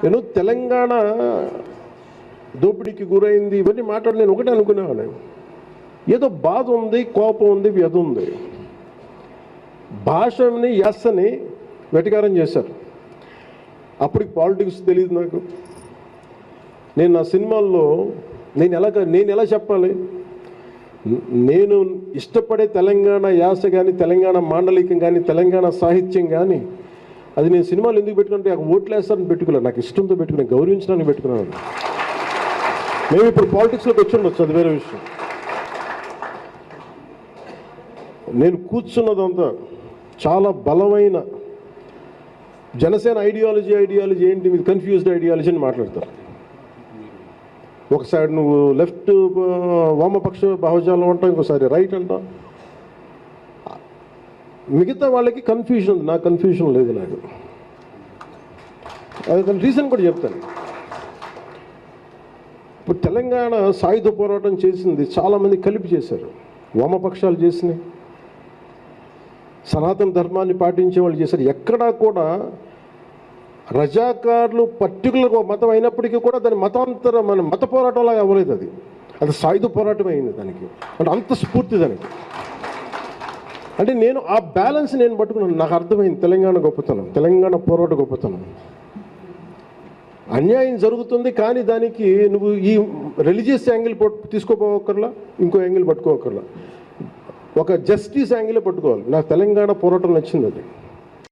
నేను తెలంగాణ దోపిడీకి గురైంది ఇవన్నీ మాట్లాడి నేను ఒకటే అనుకునేవాడిని, ఏదో బాధ ఉంది, కోపం ఉంది, వ్యధ ఉంది. భాషని యాసని వెటకారం చేశారు. అప్పటికి పాలిటిక్స్ తెలియదు నాకు. నేను నా సినిమాల్లో నేను ఎలా చెప్పాలి, నేను ఇష్టపడే తెలంగాణ యాస కానీ, తెలంగాణ మాండలికం కానీ, తెలంగాణ సాహిత్యం కానీ, అది నేను సినిమాలు ఎందుకు పెట్టుకుంటే ఓట్లు వేస్తారని పెట్టుకున్నాను, నాకు ఇష్టంతో పెట్టుకున్నాను, గౌరవించడానికి పెట్టుకున్నాను. మేము ఇప్పుడు పాలిటిక్స్లోకి వచ్చి ఉండొచ్చు, అది వేరే విషయం. నేను కూర్చున్నదంతా చాలా బలమైన జనసేన ఐడియాలజీ ఏంటి, మీరు కన్ఫ్యూజ్డ్ ఐడియాలజీ అని మాట్లాడతారు. ఒకసారి నువ్వు లెఫ్ట్ వామపక్ష భావజాలం అంటావు, ఇంకోసారి రైట్ అంటావు. మిగతా వాళ్ళకి కన్ఫ్యూజన్ ఉంది, నాకు కన్ఫ్యూజన్ లేదు. నాకు అది రీజన్ కూడా చెప్తాను. ఇప్పుడు తెలంగాణ సాయుధ పోరాటం చేసింది చాలామంది కలిపి చేశారు, వామపక్షాలు చేసినాయి, సనాతన ధర్మాన్ని పాటించే వాళ్ళు చేశారు. ఎక్కడా కూడా రజాకార్లు పర్టికులర్గా మతం అయినప్పటికీ కూడా దాని మత పోరాటంలాగా అవ్వలేదు. అది సాయుధ పోరాటం అయింది దానికి, అంటే అంత స్ఫూర్తి దానికి. అంటే నేను ఆ బ్యాలెన్స్ నేను పట్టుకున్నాను. నాకు అర్థమైంది తెలంగాణ గొప్పతనం, తెలంగాణ పోరాట గొప్పతనం. అన్యాయం జరుగుతుంది, కానీ దానికి నువ్వు ఈ రిలీజియస్ యాంగిల్ తీసుకోపోకర్లా, ఇంకో యాంగిల్ పట్టుకోకర్లా, ఒక జస్టిస్ యాంగిల్ పట్టుకోవాలి. నాకు తెలంగాణ పోరాటం నచ్చింది అది.